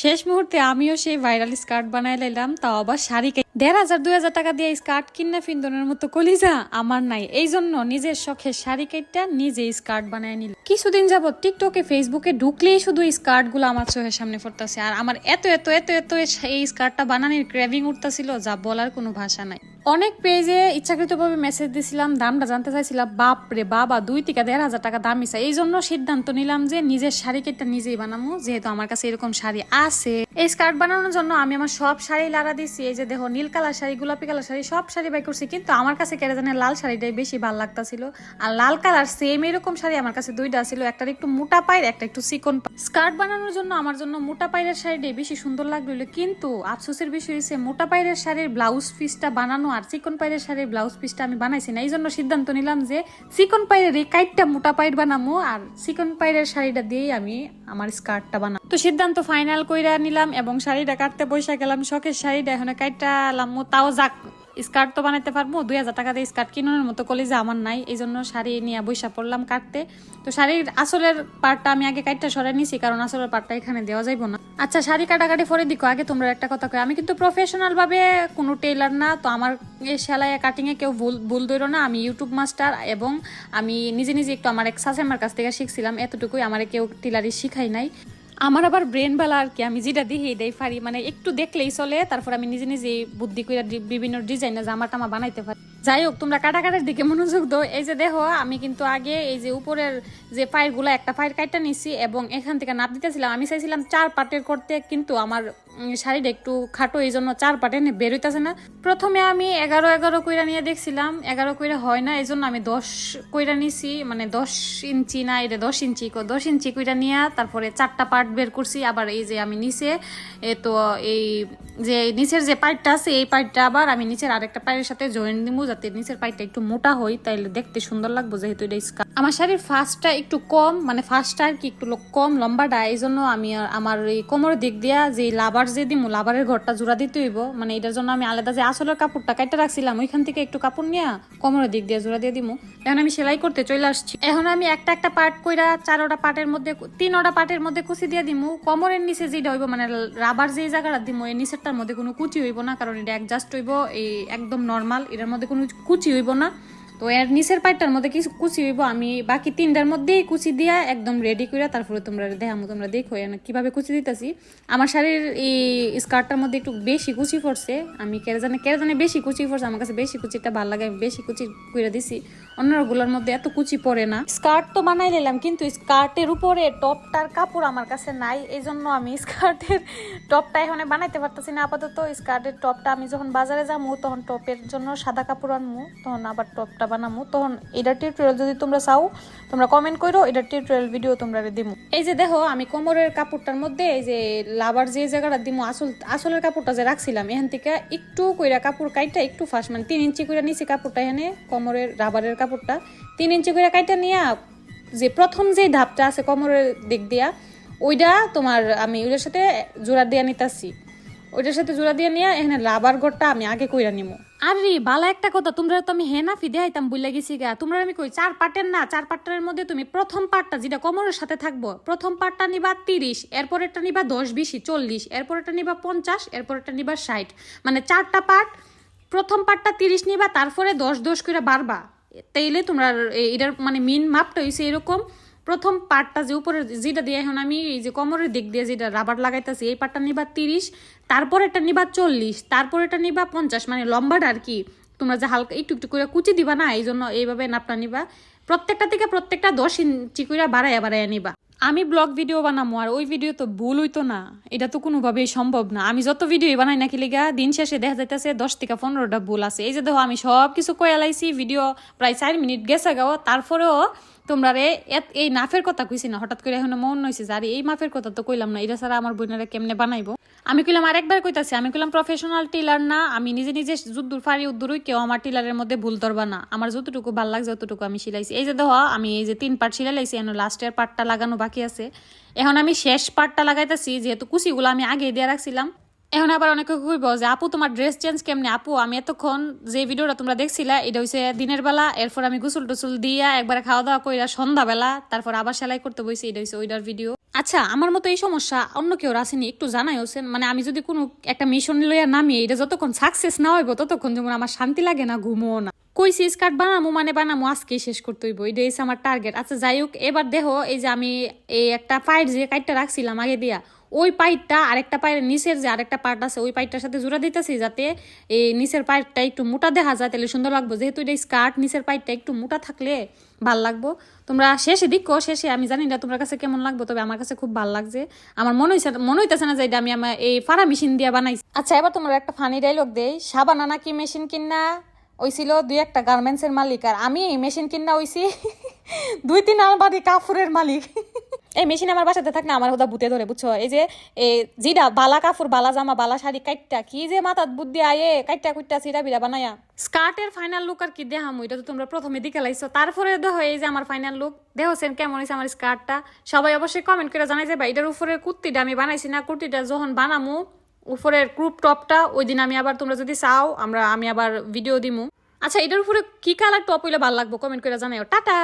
শেষ মুহূর্তে আমিও সেই ভাইরাল স্কার্ট বানাই লাইলাম, তাও আবার শাড়ি ১,৫০০ ২,০০০ টাকা দিয়ে স্কার্ট কিনা ফিন্দনের মতো কলিজা আমার নাই। এই জন্য নিজের শখের শাড়ি কেটটা নিজে স্কার্ট বানায় নিল। কিছুদিন যাবত টিকটকে ফেসবুকে ঢুকলেই শুধু স্কার্ট গুলো আমার চোখের সামনে পড়তেছে, আর আমার এত এত এত এত এই স্কার্টটা বানানোর ক্রেভিং উঠতেছিল যা বলার কোনো ভাষা নাই। অনেক পেজে ইচ্ছাকৃতভাবে মেসেজ দিছিলাম, দামটা জানতে চাইছিলাম। বাপ রে বাবা, ২,০০০ টাকা দাম মিশা। এই জন্য সিদ্ধান্ত নিলাম যে নিজের শাড়ি কেটটা নিজেই বানাবো, যেহেতু আমার কাছে এরকম শাড়ি আছে। এই স্কার্ট বানানোর জন্য আমি আমার সব শাড়ি লাড়া দিছি। এই যে দেখো, নীল কালার শাড়ি, গোলাপি কালার শাড়ি, সব শাড়ি বাই করছি, কিন্তু আমার কাছে কেটে জানে লাল শাড়িটাই বেশি ভালো লাগতাছিল। আর লাল কালার সেম এরকম শাড়ি আমার কাছে দুইটা ছিল, একটা একটু মোটা পায়ের, একটা একটু চিকন। স্কার্ট বানানোর জন্য আমার জন্য মোটা পায়ের শাড়িটাই বেশি সুন্দর লাগলো, কিন্তু আফসোসের বিষয় হচ্ছে মোটা পায়ের শাড়ির ব্লাউজ পিসটা বানানো আর চিকন পায়ের শাড়ির ব্লাউজ পিসটা আমি বানাইছি না। এই জন্য সিদ্ধান্ত নিলাম যে চিকন পায়ের এই কাইটটা মোটা পায়ের বানাবো, আর চিকন পায়ের শাড়িটা দিয়েই আমি আমার স্কার্টটা বানাবো। তো সিদ্ধান্ত ফাইনাল কইরা নিলাম এবং শাড়িটা কাটতে বসে গেলাম। শখের শাড়িটা এখন কাইটটা আলাম, তাও যাক, স্কার্ট তো বানাইতে পারবো। ২,০০০ টাকা দিয়ে স্কার্ট কিনানোর মতো কলেজে আমার নাই, এই জন্য শাড়ি নিয়ে বৈশা পড়লাম কাটতে। তো শাড়ির আসলের পার্টটা আমি আগে কাটটা সরাই নিছি, কারণ আসলের পার্টটা এখানে দেওয়া যাইব না। আচ্ছা, শাড়ি কাটাকাটি পরে দিকো। আগে তোমরা একটা কথা কই, আমি কিন্তু প্রফেশনাল ভাবে কোনো টেইলার না, তো আমার এই সেলাই কাটিং এ কেউ ভুল ধরো না। আমি ইউটিউব মাস্টার, এবং আমি নিজে নিজে একটু আমার এক শাশুড়িমার কাছ থেকে শিখছিলাম, এতটুকুই। আমার কেউ টেলারি শিখাই নাই। আমার আবার ব্রেন বেলা আর কি, আমি যেটা দেখি এটাই পারি, মানে একটু দেখলেই চলে। তারপর আমি নিজে নিজে বুদ্ধি করে বিভিন্ন ডিজাইনে জামা টামা বানাইতে পারি। যাই হোক, তোমরা কাটাকাটির দিকে মনোযোগ দাও। এই যে দেখো, আমি কিন্তু আগে এই যে উপরের যে পায়ের গুলা, একটা পায়ের কাটটা নিছি এবং এখান থেকে নাপ দিতেছিলাম। আমি চাইছিলাম ৪ পাটের করতে, কিন্তু আমার শাড়িটা একটু খাটো, এই জন্য ৪ পাটে বেরোইতেছে না। প্রথমে আমি ১১ কইরা নিয়ে দেখছিলাম, ১১ কইরা হয় না, এই জন্য আমি ১০ কইরা নিছি, মানে ১০ ইঞ্চি না, এটা ১০ ইঞ্চি কইরা নিয়ে তারপরে ৪টা পার্ট বের করছি। আবার এই যে আমি নিচে তো এই যে নিচের যে পাইপটা আছে, এই পাইপটা আবার আমি নিচের আরেকটা পায়ের সাথে জয়েন দিব, যাতে নিচের পাইপটা একটু মোটা হয়, তাইলে দেখতে সুন্দর লাগবে। যেহেতু এটা স্কার্ট, আমার শাড়ির ফার্স্টটা একটু কম, মানে ফার্স্টটা আর কি একটু কম লম্বাটা, এই জন্য আমি আমার এই কোমরের দিক দিয়া যে লাভার যে দিমু, লাভারের ঘরটা জোড়া দিতে হইব। মানে এটার জন্য আমি আলাদা যে আসলের কাপড়টা কাটতে রাখছিলাম, ওইখান থেকে একটু কাপড় নিয়ে কোমরের দিক দিয়ে জোড়া দিয়ে দিমু। এখন আমি সেলাই করতে চলে আসছি। এখন আমি একটা একটা পার্ট কইরা ৪টা পার্টের মধ্যে ৩টা পার্টের মধ্যে কুচি দিয়ে দিমু। কোমরের নিচে যেটা হইব, মানে রাবার যে জায়গাটা দিমু, এই নিচেরটার মধ্যে কোনো কুচি হইব না, কারণ এটা অ্যাডজাস্ট হইব এই একদম নর্মাল, এটার মধ্যে কোনো কুচি হইব না। তো এর নিচের পাইটার মধ্যে কিছু কুচি হইব, আমি বাকি 3টার মধ্যেই কুচি দিয়া একদম রেডি করে তারপরে তোমরা দেখামো। তোমরা দেখো কিভাবে কুচি দিতেছি। আমার শাড়ির এই স্কার্টটার মধ্যে একটু বেশি কুচি পড়ছে, আমি কে জানে বেশি কুচি পড়ছে। আমার কাছে বেশি কুচিটা ভালো লাগে, আমি বেশি কুচি করে দিছি। অন্যগুলোর মধ্যে এত কুচি পড়ে না। স্কার্ট তো বানাই নিলাম, কিন্তু স্কার্টের উপরে টপটার কাপড় আমার কাছে নাই, এই জন্য আমি স্কার্টের টপটা এখন বানাইতে পারতেছি না আপাতত। স্কার্টের টপটা আমি যখন বাজারে যাবো, তখন টপের জন্য সাদা কাপড় আনবো, তখন আবার টপটা বানাবো। তখন এটার টিউটোরিয়াল যদি তোমরা চাও, তোমরা কমেন্ট করো, এটার টিউটোরিয়াল ভিডিও তোমরা দিমু। এই যে দেখো, আমি কোমরের কাপড়টার মধ্যে এই যে লাভার যে জায়গাটা দিমু, আসলের কাপড়টা যে রাখছিলাম, এখান থেকে একটু কইরা কাপড় কাইটা একটু ফাঁস, মানে 3 ইঞ্চি করে নিচে কাপড়টা, এখানে কোমরের রাবারের কাপড়টা 3 ইঞ্চি করে কাইটা নিয়ে, যে প্রথম যে ধাপটা আছে কোমরের দিক দিয়া, ওইটা তোমার আমি ওইটার সাথে জোড়া দিয়ে নিতেছি। ওইটার সাথে জোড়া দিয়ে নিয়ে এখানে লাভার ঘরটা আমি আগে কইরা নিমু। আরে বালা একটা কথা, তোমরা তো আমি হেনা ফিদে আইতাম বইলা গেছি গা। তোমরা আমি কই 4 পার্টের না, 4 পার্টের মধ্যে তুমি প্রথম পার্টটা যেটা কোমরের সাথে থাকবো, প্রথম পার্টটা নিবা 30, এরপরেরটা নিবা 10, 20, 40, এরপরেরটা নিবা 50, এরপরেরটা নিবা 60। মানে 4টা পার্ট, প্রথম পার্টটা 30 নিবা, তারপরে 10 10 করে বাড়বা। তাইলে তোমরা এটার মানে মিন মাপটা হইছে এরকম। প্রথম পার্টটা যে উপরে যেটা দিয়ে এখন আমি এই যে কোমরের দিক দিয়ে যেটা রাবার লাগাইতেছি, এই পার্টটা নিবা 30, তারপর এটা নিবা 40, তারপর এটা নিবা 50, মানে লম্বাটা আর কি। তোমরা যে হালকা একটু একটু করে কুচি দিবা না, এই জন্য এইভাবে নাপটা নিবা। প্রত্যেকটা থেকে প্রত্যেকটা 10 ইঞ্চি করে বাড়াইয়া নিবা। আমি ব্লগ ভিডিও বানাবো, আর ওই ভিডিও তো ভুল হইতো না, এটা তো কোনোভাবেই সম্ভব না। আমি যত ভিডিও বানাই নাকি লিগা, দিন শেষে দেখা যাইতেছে 10 থেকে 15টা ভুল আছে। এই যে দেখো, আমি সব কিছু কয়ে লাইছি, ভিডিও প্রায় 4 মিনিট গেছে গাও, তারপরেও তোমরা এই নাফের কথা কইছি না, হঠাৎ করে এখন মন হয়েছে যে আরে এই মাফের কথা তো কইলাম না, এটা ছাড়া আমার বোনেরা কেমনে বানাইবো। আমি কইলাম আরেকবার কইতাছি, আমি কইলাম প্রফেশনাল টেলার না, আমি নিজে নিজে যুদ্ধ ফারি উদ্দুরই, কেউ আমার টেলারের মধ্যে ভুল ধরবা না। আমার যতটুকু ভাল লাগছে যতটুকু আমি সিলাইছি। এই যে দেখো, আমি এই যে 3 পার্ট সিলাই লাইছি, এখন লাস্টের পার্টটা লাগানো বাকি আছে। এখন আমি শেষ পার্টটা লাগাইতেছি, যেহেতু কুচিগুলো আমি আগে দিয়ে রাখছিলাম। এখন আবার অনেকে কইব যে আপু তোমার ড্রেস চেঞ্জ কেমনে? আপু আমি এতক্ষণ যে ভিডিওটা তোমরা দেখছিলা এটা হইছে দিনের বেলা, এরপর আমি গোসল টোসল দিয়া একবারে খাওয়া দাওয়া কইরা সন্ধ্যাবেলা তারপর আবার সেলাই করতে বসি, এটা হইছে ওইটার ভিডিও। আচ্ছা আমার মতো এই সমস্যা অন্য কেউ আসেনি, একটু জানাই হোসেন। মানে আমি যদি কোনো একটা মিশন লইয়া নামি, এটা যতক্ষণ সাকসেস না হইব ততক্ষণ যেমন আমার শান্তি লাগে না, ঘুমো না। কইছি স্কার্ট বানামো মানে বানামো, আজকেই শেষ করতে হইব, এটা হচ্ছে আমার টার্গেট। আচ্ছা যাই হোক, এবার দেখো এই যে আমি এই একটা পাইট যে কাইটটা রাখছিলাম আগে দিয়া, ওই পাইটটা আরেকটা পায়ের নিচের যে আরেকটা পার্ট আছে ওই পাইটটার সাথে জোড়া দিতেছি, যাতে এই নিচের পাইটটা একটু মোটা দেখা যায়, তাহলে সুন্দর লাগবো। যেহেতু এটা স্কার্ট, নিচের পাইটটা একটু মোটা থাকলে ভাল লাগবো। তোমরা শেষে দেখো, শেষে আমি জানি না তোমার কাছে কেমন লাগবো, তবে আমার কাছে খুব ভাল লাগছে। আমার মনে হইতেছে না যে এটা আমি আমার এই ফাড়া মেশিন দিয়ে বানাইছি। আচ্ছা এবার তোমরা একটা ফানি ডায়লগ দেই, সাবানা নাকি মেশিন কিনা ওইছিল দুই একটা গার্মেন্টসের মালিক, আর আমি মেশিন কিনা হইছি 2-3 আলমারি কাপড়ের মালিক। এই মেশিন আমার বাসাতে থাক না আমার ওটা ভূতে ধরে, বুঝছো? এই যে জিডা বালা কাপড়, বালা জামা, বালা শাড়ি কাইটটা কি যে মাথাত বুদ্ধি আয়ে কাইটটা কুইটটা সিরা বিরা বানায়া। স্কার্টের ফাইনাল লুক আর কি দেখামু, এটা তো তোমরা প্রথমে দিকে লাইছো, তারপরে দেখো এই যে আমার ফাইনাল লুক। দেখছেন কেমন হয়েছে আমার স্কার্টটা? সবাই অবশ্যই কমেন্ট করে জানাই যাবে। এটার উপরে কুর্তিটা আমি বানাইছি না, কুর্তিটা যখন বানামু উপরের ক্রুপ টপটা ওই দিন আমি আবার, তোমরা যদি চাও আমি আবার ভিডিও দিমু। আচ্ছা এটার উপরে কি কালার টপ হইলে ভালো লাগবো কমেন্ট করে জানাইও। টাটা।